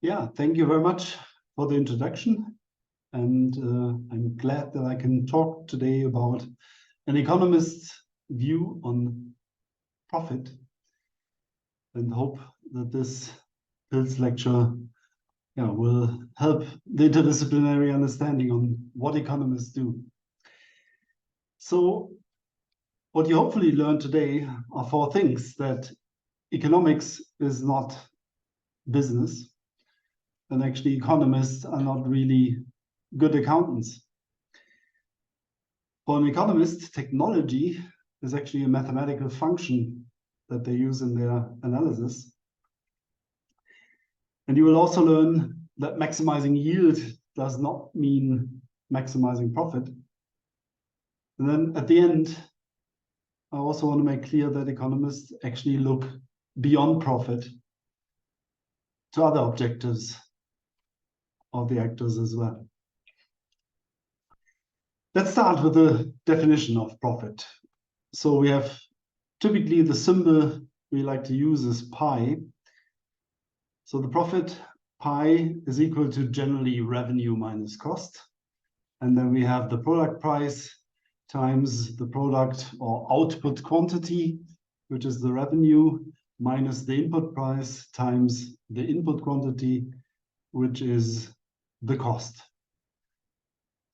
Yeah, thank you very much for the introduction. And I'm glad that I can talk today about an economist's view on profit, and hope that this PILS lecture will help the interdisciplinary understanding on what economists do. So what you hopefully learned today are four things: that economics is not business, and actually economists are not really good accountants. For an economist, technology is actually a mathematical function that they use in their analysis. And you will also learn that maximizing yield does not mean maximizing profit. And then at the end, I also want to make clear that economists actually look beyond profit to other objectives of the actors as well. Let's start with the definition of profit. So we have typically the symbol we like to use is pi. So the profit pi is equal to generally revenue minus cost. And then we have the product price times the product or output quantity, which is the revenue, minus the input price times the input quantity, which is the cost.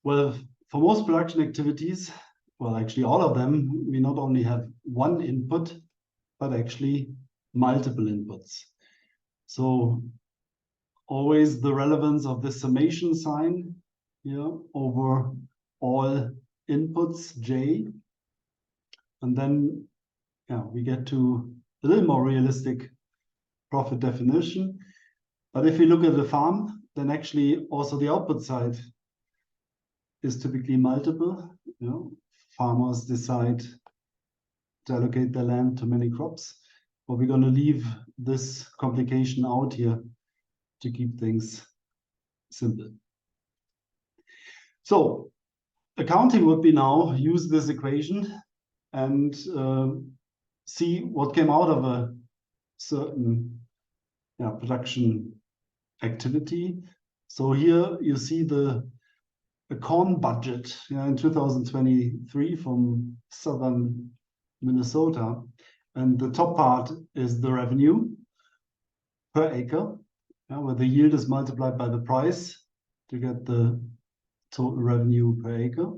Well, for most production activities, well, actually all of them, we not only have one input, but actually multiple inputs. So always the relevance of the summation sign here over all inputs, J. And then we get to a little more realistic profit definition. But if we look at the farm, then actually also the output side is typically multiple. Farmers decide to allocate their land to many crops, but we're going to leave this complication out here to keep things simple. So accounting would be now use this equation and see what came out of a certain production activity. So here you see the corn budget in 2023 from southern Minnesota, and the top part is the revenue per acre, where the yield is multiplied by the price to get the total revenue per acre.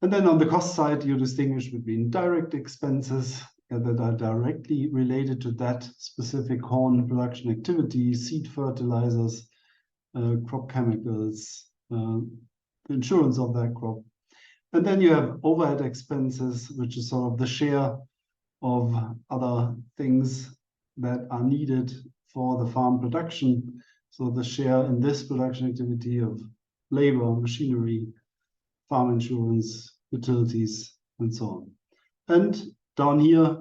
And then on the cost side, you distinguish between direct expenses that are directly related to that specific corn production activity, seed fertilizers, crop chemicals, the insurance of that crop. And then you have overhead expenses, which is sort of the share of other things that are needed for the farm production. So the share in this production activity of labor, machinery, farm insurance, utilities, and so on. And down here,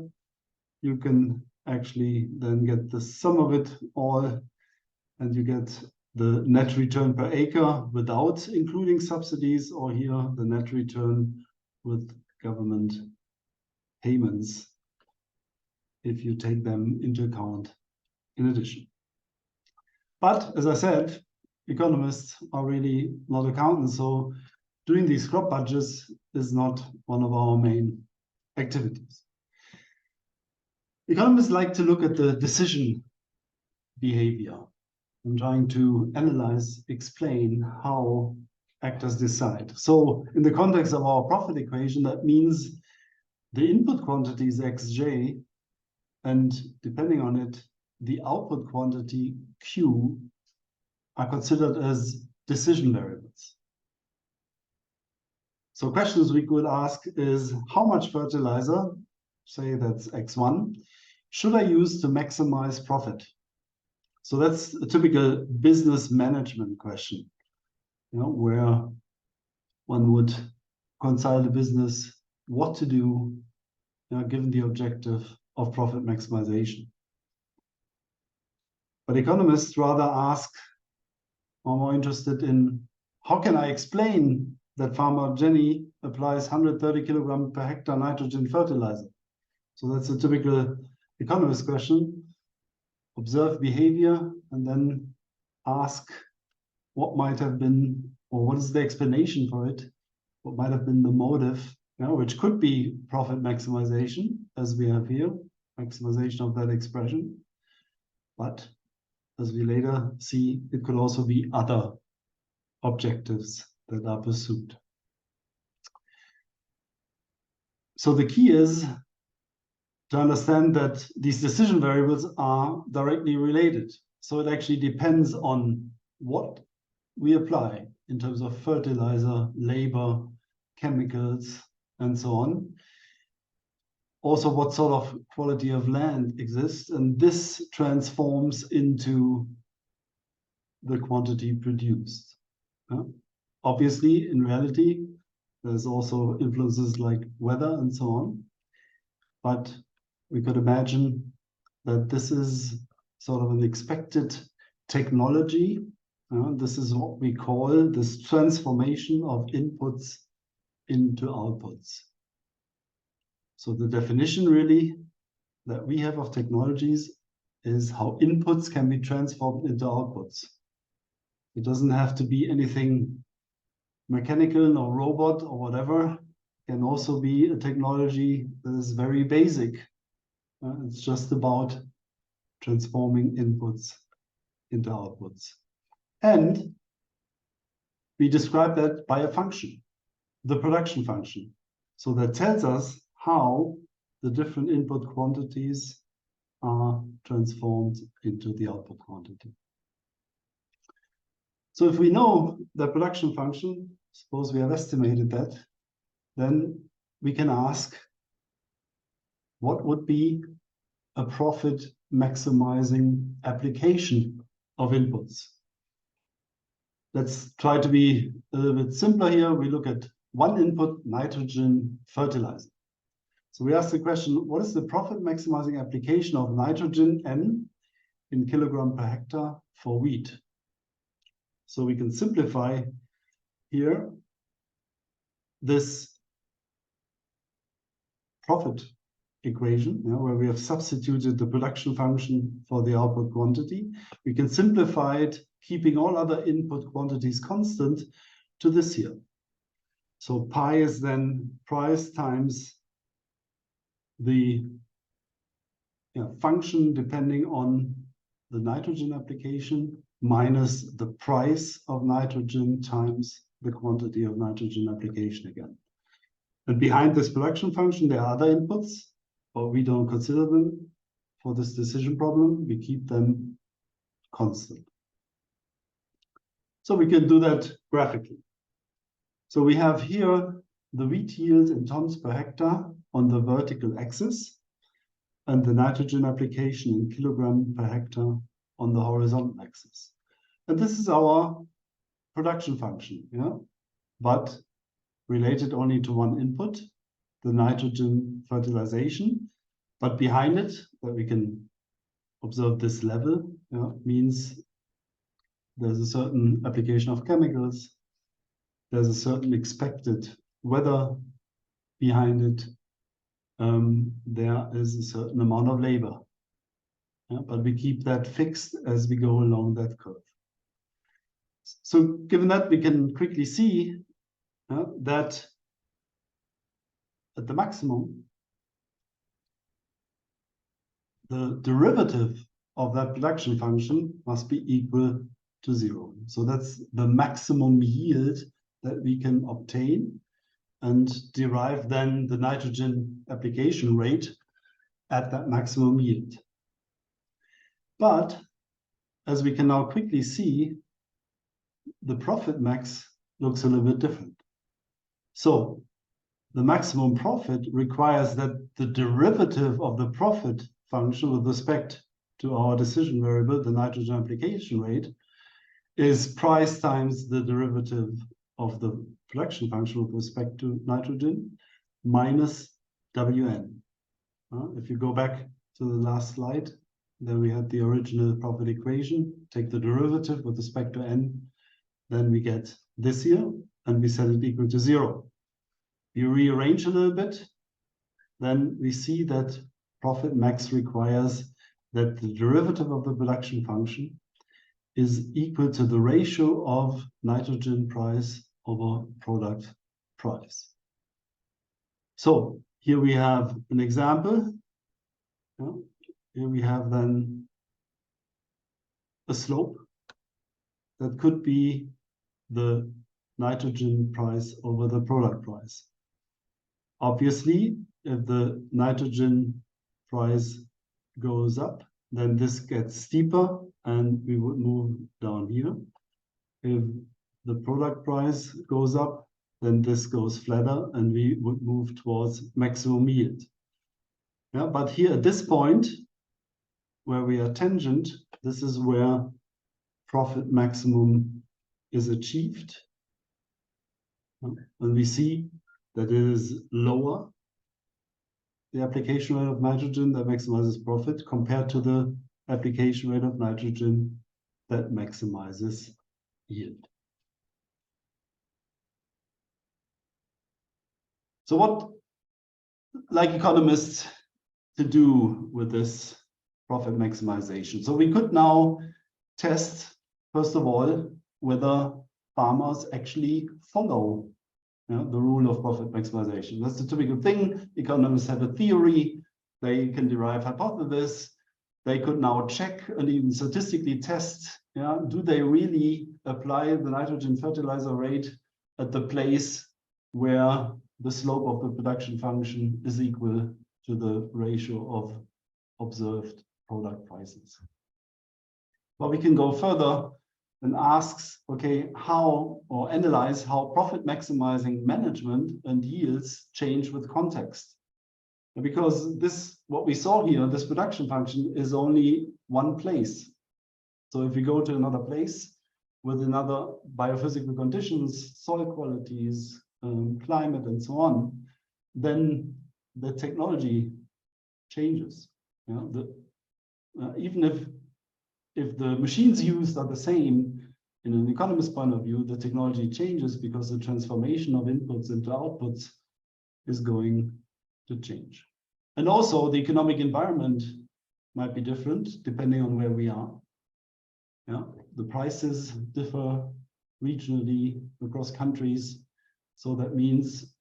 you can actually then get the sum of it all, and you get the net return per acre without including subsidies, or here the net return with government payments if you take them into account in addition. But as I said, economists are really not accountants, so doing these crop budgets is not one of our main activities. Economists like to look at the decision behavior and trying to analyze, explain how actors decide. So in the context of our profit equation, that means the input quantity is xj, and depending on it, the output quantity q are considered as decision variables. So questions we could ask is, how much fertilizer, say that's x1, should I use to maximize profit? So that's a typical business management question, where one would consult a business what to do, given the objective of profit maximization. But economists rather ask, are more interested in, how can I explain that farmer Jenny applies 130 kilograms per hectare nitrogen fertilizer? So that's a typical economist question. Observe behavior and then ask what might have been, or what is the explanation for it, what might have been the motive, which could be profit maximization, as we have here, maximization of that expression. But as we later see, it could also be other objectives that are pursued. So the key is to understand that these decision variables are directly related. So it actually depends on what we apply in terms of fertilizer, labor, chemicals, and so on. Also, what sort of quality of land exists, and this transforms into the quantity produced. Obviously, in reality, there's also influences like weather and so on, but we could imagine that this is sort of an expected technology. This is what we call this transformation of inputs into outputs. So the definition really that we have of technologies is how inputs can be transformed into outputs. It doesn't have to be anything mechanical or robot or whatever. It can also be a technology that is very basic. It's just about transforming inputs into outputs. And we describe that by a function, the production function. So that tells us how the different input quantities are transformed into the output quantity. So if we know the production function, suppose we have estimated that, then we can ask what would be a profit maximizing application of inputs. Let's try to be a little bit simpler here. We look at one input, nitrogen fertilizer. So we ask the question, what is the profit maximizing application of nitrogen N in kilogram per hectare for wheat? So we can simplify here this profit equation, where we have substituted the production function for the output quantity. We can simplify it, keeping all other input quantities constant, to this here. So pi is then price times the function depending on the nitrogen application minus the price of nitrogen times the quantity of nitrogen application again. And behind this production function, there are other inputs, but we don't consider them for this decision problem. We keep them constant. So we can do that graphically. So we have here the wheat yield in tons per hectare on the vertical axis, and the nitrogen application in kilogram per hectare on the horizontal axis. And this is our production function, but related only to one input, the nitrogen fertilization. But behind it, that we can observe this level, means there's a certain application of chemicals, there's a certain expected weather behind it, there is a certain amount of labor. But we keep that fixed as we go along that curve. So given that, we can quickly see that at the maximum, the derivative of that production function must be equal to 0. So that's the maximum yield that we can obtain and derive then the nitrogen application rate at that maximum yield. But as we can now quickly see, the profit max looks a little bit different. So the maximum profit requires that the derivative of the profit function with respect to our decision variable, the nitrogen application rate, is price times the derivative of the production function with respect to nitrogen minus Wn. If you go back to the last slide, then we had the original profit equation, take the derivative with respect to n, then we get this here, and we set it equal to 0. You rearrange a little bit, then we see that profit max requires that the derivative of the production function is equal to the ratio of nitrogen price over product price. So here we have an example. Here we have then a slope that could be the nitrogen price over the product price. Obviously, if the nitrogen price goes up, then this gets steeper and we would move down here. If the product price goes up, then this goes flatter and we would move towards maximum yield. Yeah, but here at this point, where we are tangent, this is where profit maximum is achieved. And we see that it is lower, the application rate of nitrogen that maximizes profit compared to the application rate of nitrogen that maximizes yield. So what like economists to do with this profit maximization? So we could now test, first of all, whether farmers actually follow the rule of profit maximization. That's the typical thing. Economists have a theory, they can derive hypotheses, they could now check and even statistically test, do they really apply the nitrogen fertilizer rate at the place where the slope of the production function is equal to the ratio of observed product prices. But we can go further and asks, okay, how or analyze how profit maximizing management and yields change with context. Because this, what we saw here, this production function is only one place. So if we go to another place with another biophysical conditions, soil qualities, climate, and so on, then the technology changes. Even if the machines used are the same, in an economist point of view, the technology changes because the transformation of inputs into outputs is going to change. And also the economic environment might be different depending on where we are. The prices differ regionally across countries. So that means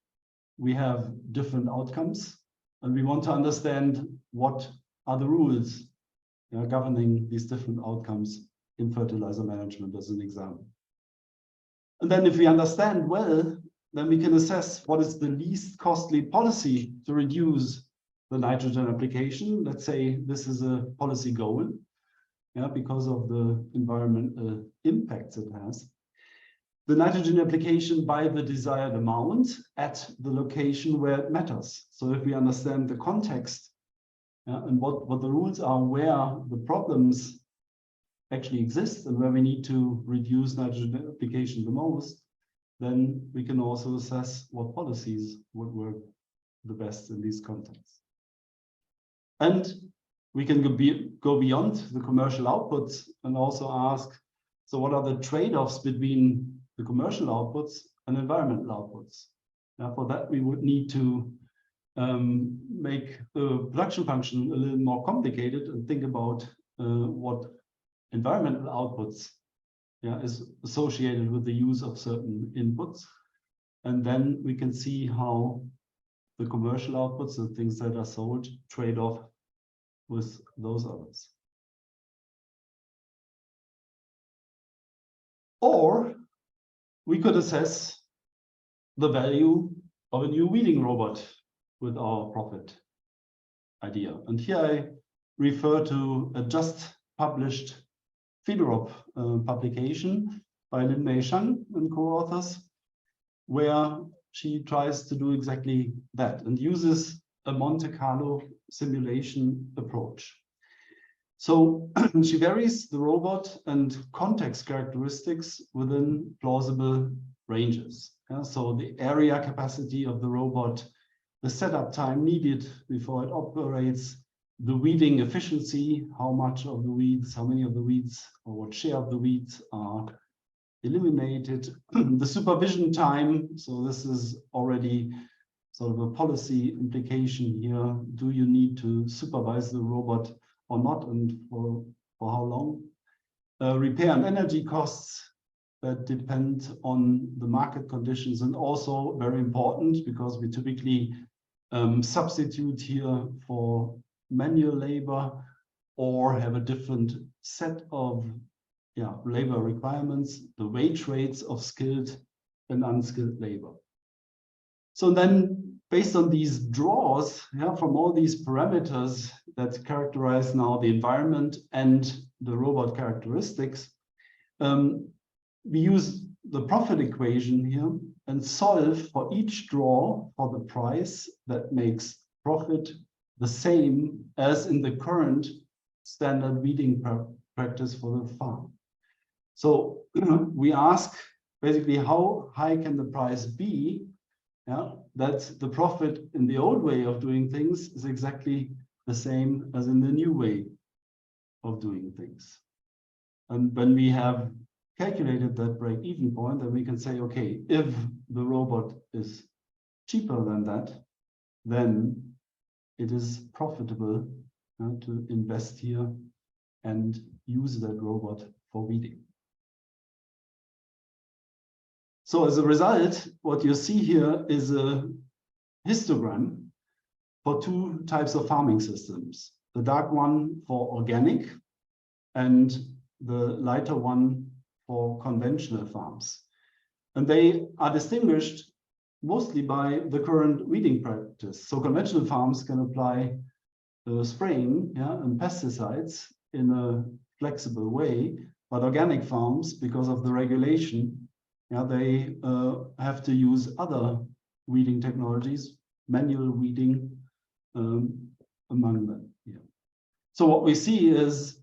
we have different outcomes and we want to understand what are the rules governing these different outcomes in fertilizer management, as an example. And then if we understand well, then we can assess what is the least costly policy to reduce the nitrogen application. Let's say this is a policy goal, because of the environmental impacts it has. The nitrogen application by the desired amount at the location where it matters. So if we understand the context and what the rules are, where the problems actually exist and where we need to reduce nitrogen application the most, then we can also assess what policies would work the best in these contexts. And we can go beyond the commercial outputs and also ask, so what are the trade-offs between the commercial outputs and environmental outputs? For that, we would need to make the production function a little more complicated and think about what environmental outputs is associated with the use of certain inputs. And then we can see how the commercial outputs, the things that are sold, trade off with those others. Or we could assess the value of a new weeding robot with our profit idea. And here I refer to a just published PhenoRob publication by Lin-Mei Shang and co-authors, where she tries to do exactly that and uses a Monte Carlo simulation approach. So she varies the robot and context characteristics within plausible ranges. So the area capacity of the robot, the setup time needed before it operates, the weeding efficiency, how much of the weeds, how many of the weeds, or what share of the weeds are eliminated, the supervision time. So this is already sort of a policy implication here. Do you need to supervise the robot or not, and for how long? repair and energy costs that depend on the market conditions, and also very important because we typically substitute here for manual labor or have a different set of labor requirements, the wage rates of skilled and unskilled labor. So then, based on these draws from all these parameters that characterize now the environment and the robot characteristics, we use the profit equation here and solve for each draw for the price that makes profit the same as in the current standard weeding practice for the farm. So we ask basically how high can the price be that the profit in the old way of doing things is exactly the same as in the new way of doing things. And when we have calculated that break-even point, then we can say, okay, if the robot is cheaper than that, then it is profitable to invest here and use that robot for weeding. So as a result, what you see here is a histogram for two types of farming systems. The dark one for organic and the lighter one for conventional farms. And they are distinguished mostly by the current weeding practice. So conventional farms can apply spraying and pesticides in a flexible way, but organic farms, because of the regulation, they have to use other weeding technologies, manual weeding among them. So what we see is,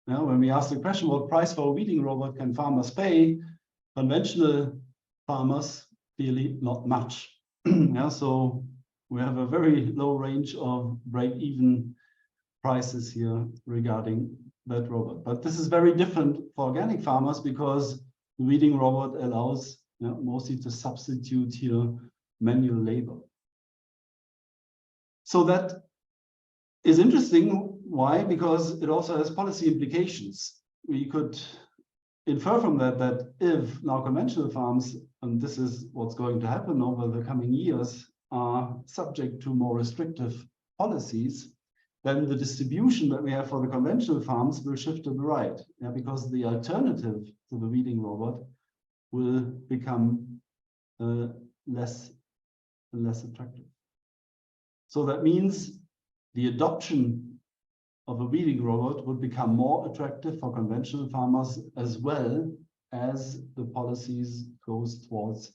when we ask the question, what price for a weeding robot can farmers pay? Conventional farmers, clearly not much. So we have a very low range of break-even prices here regarding that robot. But this is very different for organic farmers because the weeding robot allows mostly to substitute here manual labor. So that is interesting. Why? Because it also has policy implications. We could infer from that that if now conventional farms, and this is what's going to happen over the coming years, are subject to more restrictive policies, then the distribution that we have for the conventional farms will shift to the right, because the alternative to the weeding robot will become less and less attractive. So that means the adoption of a weeding robot would become more attractive for conventional farmers, as well as the policies goes towards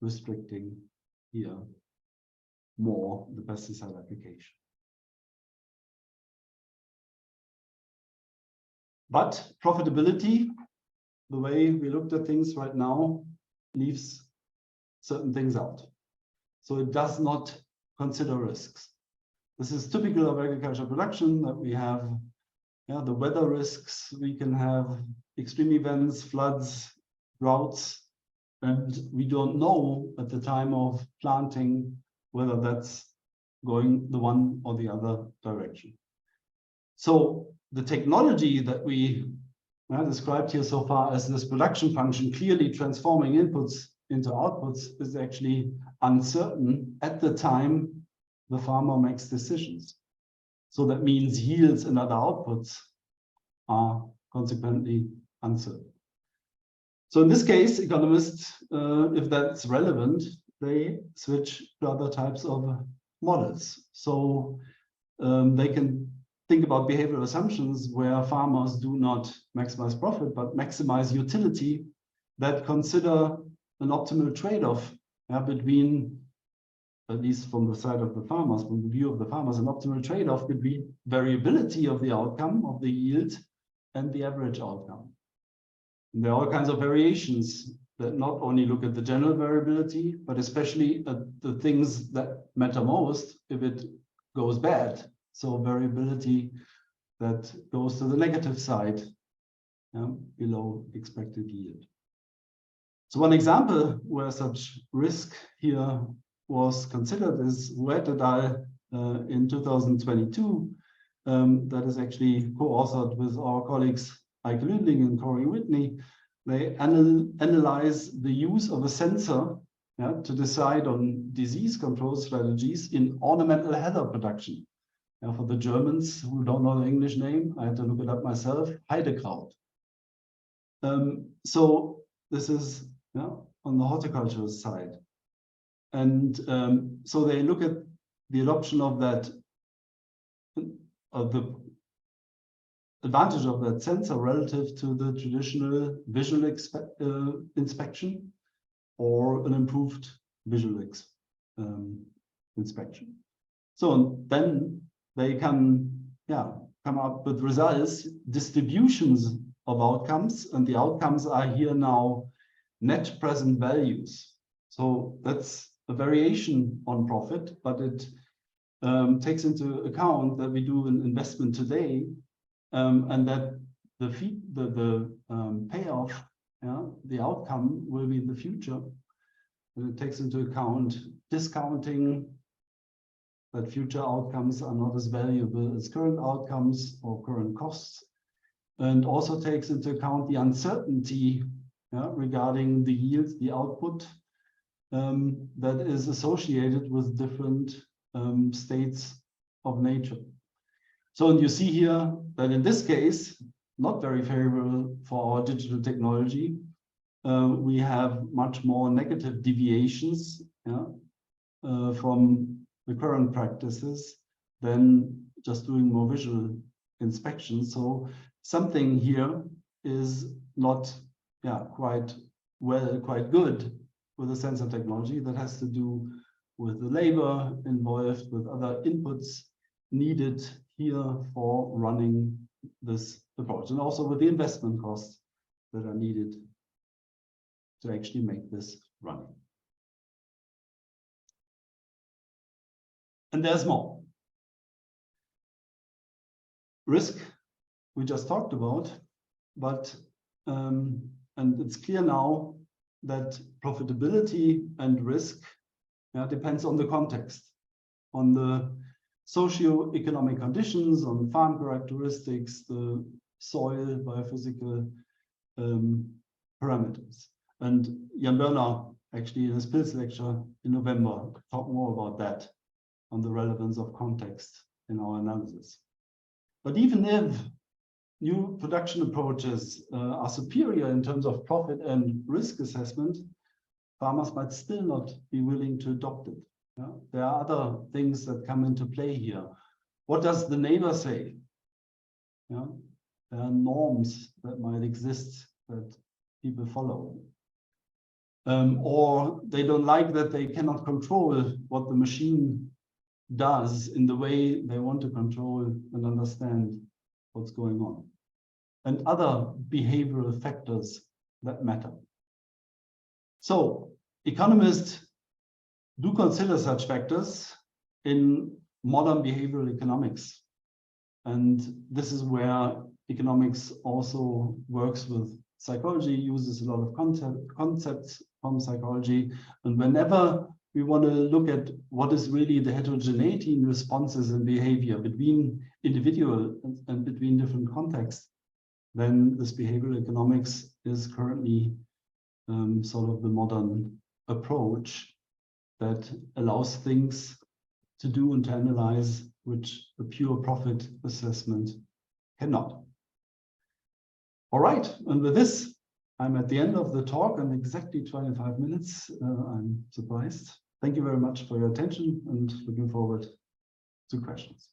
restricting here more the pesticide application. But profitability, the way we looked at things right now, leaves certain things out. So it does not consider risks. This is typical of agricultural production, that we have the weather risks, we can have extreme events, floods, droughts, and we don't know at the time of planting whether that's going the one or the other direction. So the technology that we described here so far as this production function, clearly transforming inputs into outputs, is actually uncertain at the time the farmer makes decisions. So that means yields and other outputs are consequently uncertain. So in this case, economists, if that's relevant, they switch to other types of models. So they can think about behavioral assumptions where farmers do not maximize profit, but maximize utility, that consider an optimal trade-off between, at least from the side of the farmers, from the view of the farmers, an optimal trade-off between variability of the outcome of the yield and the average outcome. And there are all kinds of variations that not only look at the general variability, but especially at the things that matter most if it goes bad. So variability that goes to the negative side, below expected yield. So one example where such risk here was considered is Rouet et al. In 2022. That is actually co-authored with our colleagues Ike Lüdling and Corey Whitney, they analyze the use of a sensor, yeah, to decide on disease control strategies in ornamental heather production. Yeah, for the Germans who don't know the English name, I had to look it up myself, Heidekraut. So this is, yeah, on the horticultural side. And so they look at the adoption of that, of the advantage of that sensor relative to the traditional visual inspection or an improved visual inspection. So then they can, yeah, come up with results, distributions of outcomes, and the outcomes are here now net present values. So that's a variation on profit, but it takes into account that we do an investment today, and that the payoff, yeah, the outcome will be in the future. And it takes into account discounting that future outcomes are not as valuable as current outcomes or current costs, and also takes into account the uncertainty, yeah, regarding the yields, the output that is associated with different states of nature. So, and you see here that in this case, not very favorable for our digital technology, we have much more negative deviations, yeah, from the current practices than just doing more visual inspection. So something here is not, yeah, quite good with the sensor technology. That has to do with the labor involved, with other inputs needed here for running this approach, and also with the investment costs that are needed to actually make this running. And there's more. Risk, we just talked about, but and it's clear now that profitability and risk, yeah, depends on the context, on the socio-economic conditions, on farm characteristics, the soil, biophysical parameters. And Jan Börner, actually in his PILS lecture in November, talked more about that, on the relevance of context in our analysis. But even if new production approaches are superior in terms of profit and risk assessment, farmers might still not be willing to adopt it. Yeah? There are other things that come into play here. What does the neighbor say? Yeah? There are norms that might exist that people follow. Or they don't like that they cannot control what the machine does in the way they want to control and understand what's going on. And other behavioral factors that matter. So economists do consider such factors in modern behavioral economics. And this is where economics also works with psychology, uses a lot of concepts from psychology. And whenever we want to look at what is really the heterogeneity in responses and behavior between individual and between different contexts, then this behavioral economics is currently sort of the modern approach that allows things to do and to analyze which a pure profit assessment cannot. All right, and with this, I'm at the end of the talk in exactly 25 minutes. I'm surprised. Thank you very much for your attention and looking forward to questions.